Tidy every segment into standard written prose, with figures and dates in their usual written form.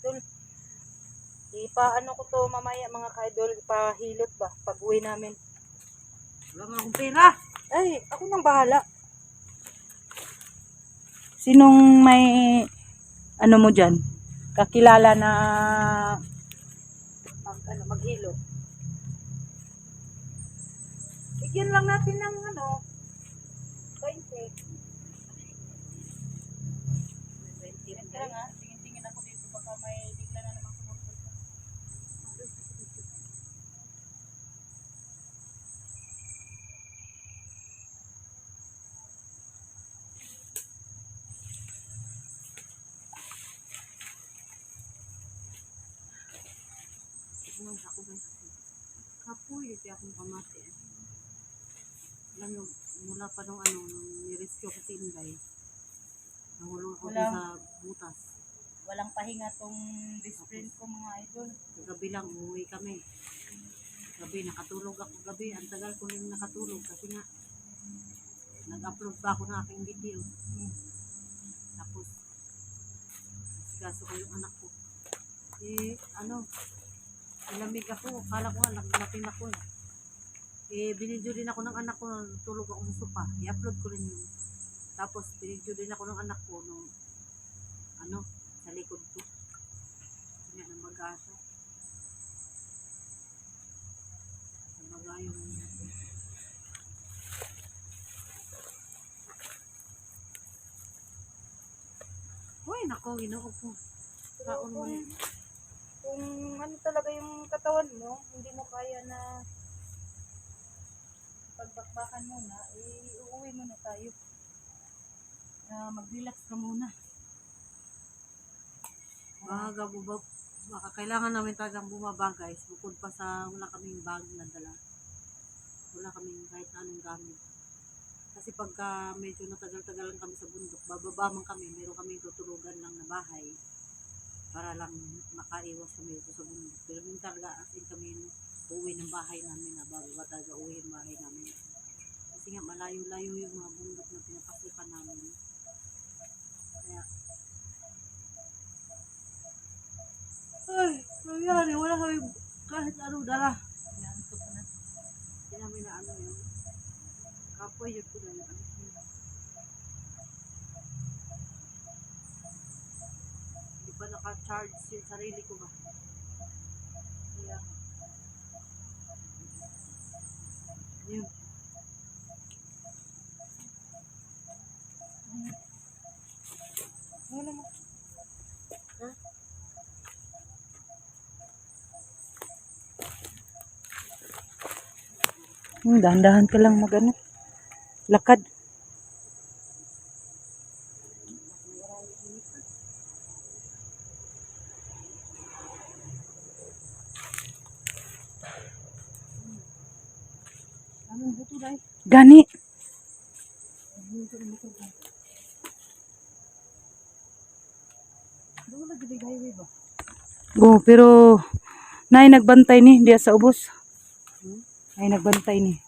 ka-idol. Ipaano ko to mamaya mga ka-idol, ipahilot ba pag uwi namin. Wala nga akong pera. Ay, ako nang bahala. Sinong may ano mo dyan? Kakilala na maghilot. Bigyan lang natin ng 20. 20 lang ha. Tingin-tingin ako dito baka may bigla na namang sumusunod. Ako guys. Kapoy, hindi akong pamati. Alam nyo, mula pa nung nung nirescue ko si Inday. Nahulong ako dun sa butas. Walang pahinga tong best friend ko mga idol. Gabi lang, umuwi kami. Gabi, nakatulog ako gabi. Ang tagal ko rin nakatulog kasi nga, nag-upload pa ako ng aking video. Tapos, gaso ko yung anak ko. Nilamig ako. Kala ko nga, naglating ako eh. Binidyo din ako ng anak ko nung tulog ako sa sopa. I-upload ko rin yun. Tapos, binidyo din ako ng anak ko nung, sa likod ko. Kanya nang mag-asa. Magayon. Uy, nako, ginoo ko. Kaon mo. Kung ano talaga yung katawan mo, hindi mo kaya na pagbakbakan muna, uuwi muna tayo. Mag-relax ka muna. Baka kailangan namin talagang bumaba guys. Bukod pa sa wala kaming bag na dala. Wala kaming kahit anong gamit. Kasi pagka medyo natagal-tagalan kami sa bundok, bababa man kami, meron kaming tutulugan lang na bahay. Para lang makaiwas kami dito sa bundok. Pero yung talaga as in kami uuwi ng bahay namin na bago ba talaga uwi ng bahay namin. Kasi nga malayo-layo yung mga bundok na pinapasukan namin. Kaya nangyari, wala kami kahit ano dala. Inaantok ko na. Hindi namin na yun. Kapoy yun ko na yun. Hindi pa naka-charge yung sarili ko ba? Kaya yun. Ano mo? Dahan-dahan ka lang lakad. Anong buto dahil? Gani. Doon na gabig highway ba? Pero nagbantay ni diya sa ubos. Ay nagbantay ni.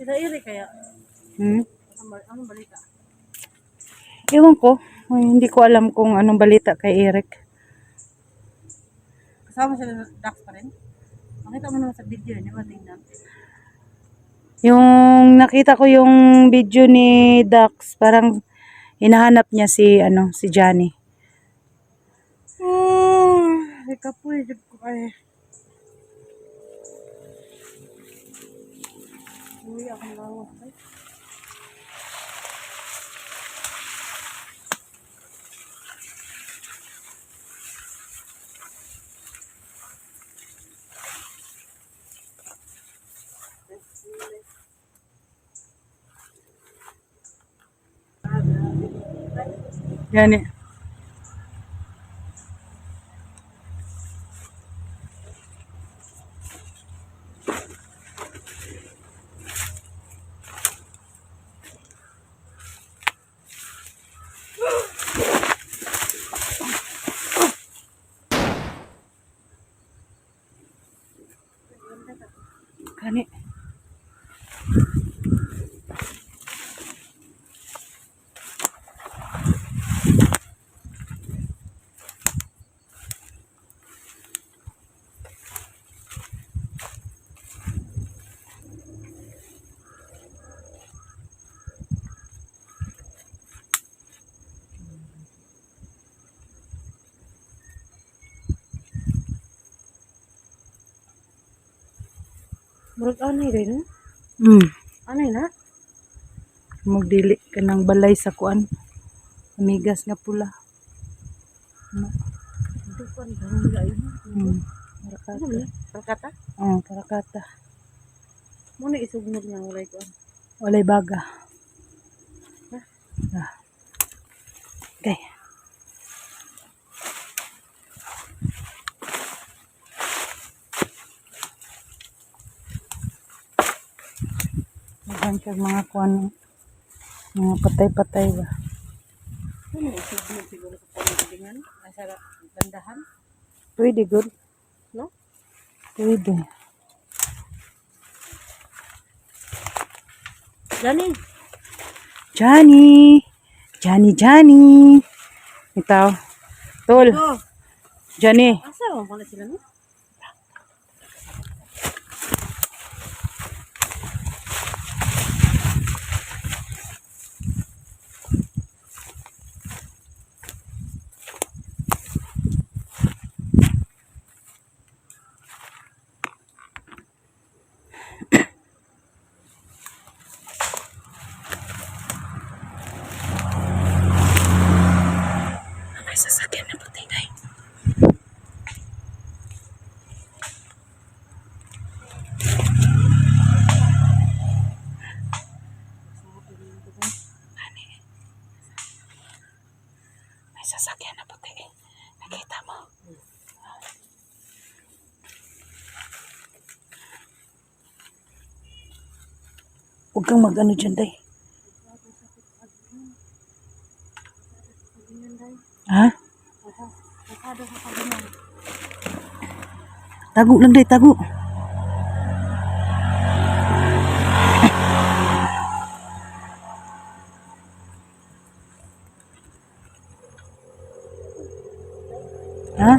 Sila iri kaya? Anong balita? Ewan ko. Ay, hindi ko alam kung anong balita kay Eric. Kasama sila ng Dax pa rin? Makita mo naman sa video niya, matingnan. Yung nakita ko yung video ni Dax, parang hinahanap niya si Johnny. kay kapoy jud ko ay. Uy, akong lawas ay. Gani. Gani. Murag anay rin. Anay na. Magdili ka ng balay sa kuan. Amigas nga pula. Dukan garong lain. Parakata. Parakata? Parakata. Mo na isugnog na walay ko. Walay baga. Okay. Magan kag mga kuan, mga patay-patay ba. Mo na isugnog siguro sa pamilya ay sa bandahan. Pwede good. No? Pwede. Gani. Johnny. Johnny. Itaw. Tol. Oh, Johnny. asa mo pala sila no? May sasakyan na puti day. May sasakyan na puti. Nakita mo. Huwag kang mag-ano dyan, day. Ha? Pasado sa kabinan. Tago lang, day. Tago. Ha?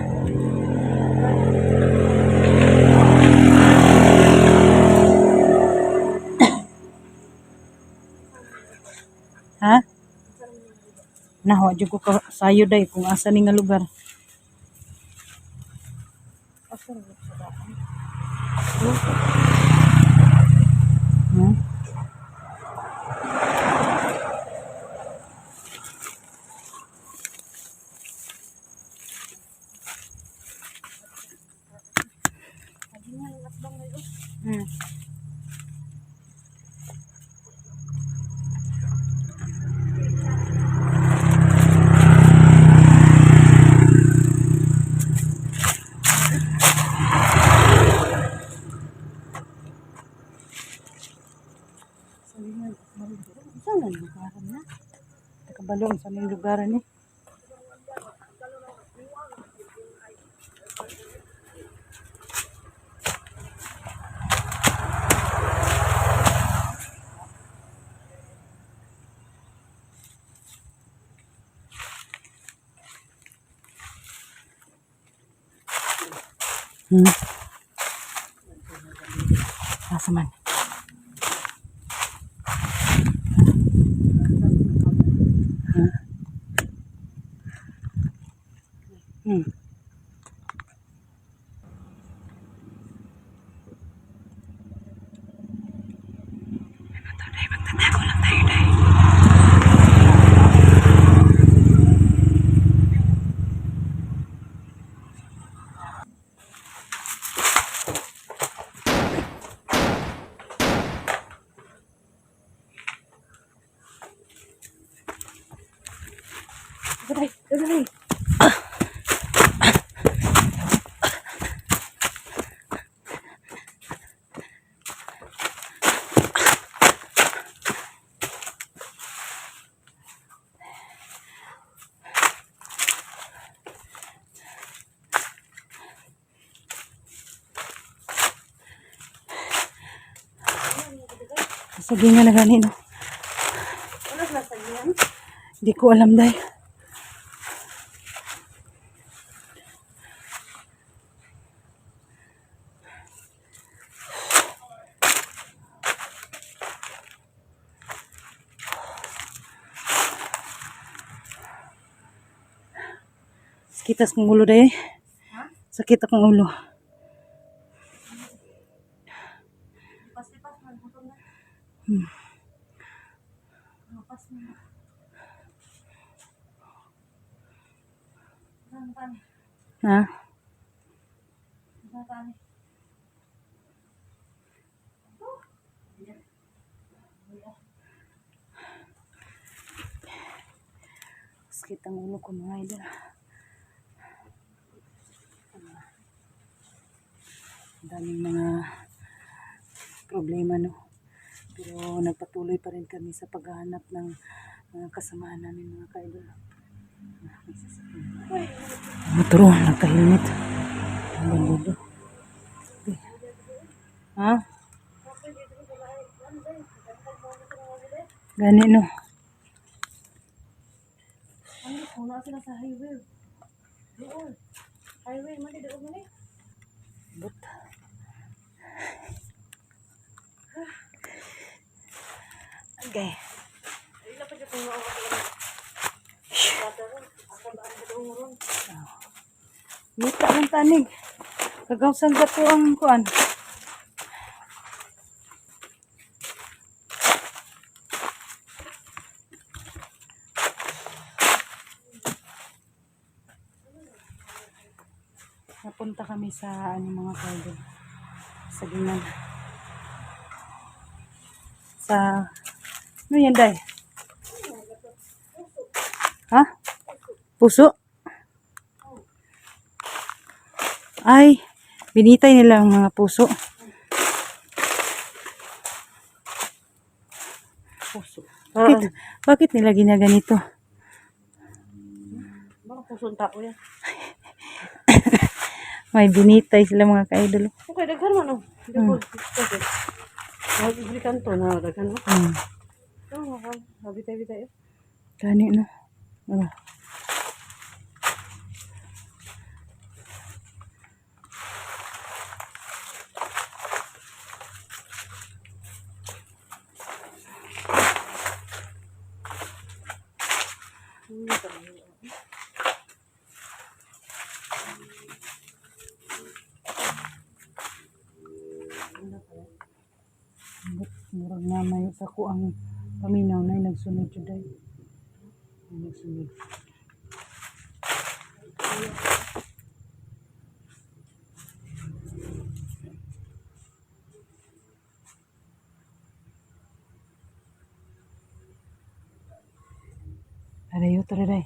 Ha? Nawa jud ko ka sayo day kung asa ni nga lugar. Asa mo sa daan? Hmm? Hmm. Saan na lugaran na? Takabalong sa ning lugar ni. Hmm. Asa man? Hmm. Dali. Sagingan na gani, no? Ano sa sagyan? Hindi ko alam, day. Sakit akong ulo, day. Ha? Sakit akong ulo. Lipas-lipas man. Butong na. Lipas mo. Saan ka ni? Ha? Saan ka ni? Sakit ang ulo ko, mga idol. Daming mga problema, no? Pero nagpatuloy pa rin kami sa paghahanap ng mga kasamahan namin, mga ka-idol. Motor, nagka-helmet. Ang bandido. Okay. Ha? Gani, no? Ano? Wala sila sa highway. Doon. Highway. Mali doon mo ni. But, okay. Ila pa dyan kung maawa ka lang. Bata ron. Ako ba ang doon ron? Mita ng tanig. Kagawsan ba to ang kuan? Napunta kami sa mga kaidol. Sa Ginan. Sa ano yan, day? Ha? Puso? Ay, binitay nila ang mga puso. Puso. Bakit nila ginaganito? Baka pusong tao yan. May binitay sila, mga ka-idol. Okay, daghan man o. Daghan. Okay. Mag-ibrikan to na daghan o. Oo, habitay-bitay. Gani, no? Ano? Murag na may sa ko ang paminaw na nagsunod jud ay. Nagsunod. Arayo tara.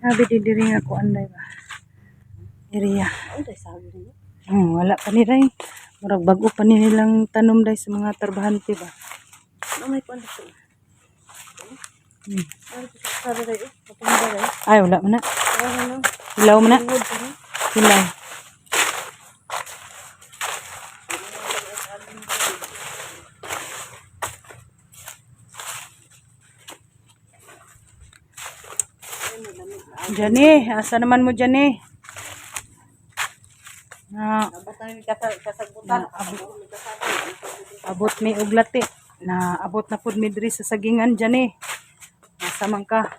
Sabi di diri nga ko anday ba. Area. Ano tayo sabi rin? Wala pa ni ray. Murag bago pa ni nilang tanom day sa mga trabahante ba. Ano may kuwan dito? Hmm. Ano ito sabi tayo? Kapag ba Ay, wala mo na. ano? Hilaw mo na. Tungod pa rin. Hilaw. Jani, asa naman mo Jani? Abot na yung kasagbutan. Abot mi og lati. Na abot na pud mi diri sa sagingan Jani. Asa man ka?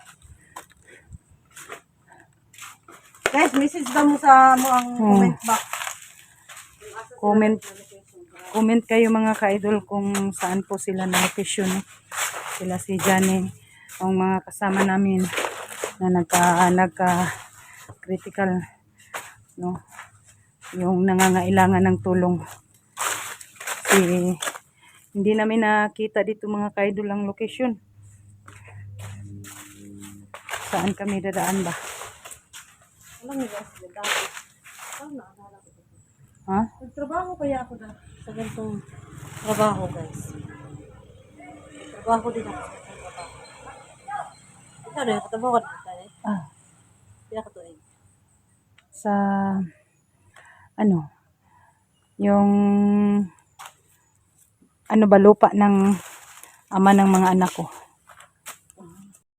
Guys, message ba mo sa mo ang comment box? Comment kayo mga ka-idol kung saan po sila na location. No? Sila si Jani, ang mga kasama namin na nagka critical, no? Yung nangangailangan ng tulong. Si kasi hindi namin nakita dito mga ka-idol ang location. Saan kami dadaan ba? Alam niyo guys, dati. Saan naalala ko dito? Ha? Nagtrabaho kaya ako sa ganitong trabaho guys. Nagtrabaho din ako sa ganitong trabaho. Ikaw na, katrabaho ka na tayo. Ah, Kaya ka to eh. sa ano, yung ano ba lupa ng ama ng mga anak ko.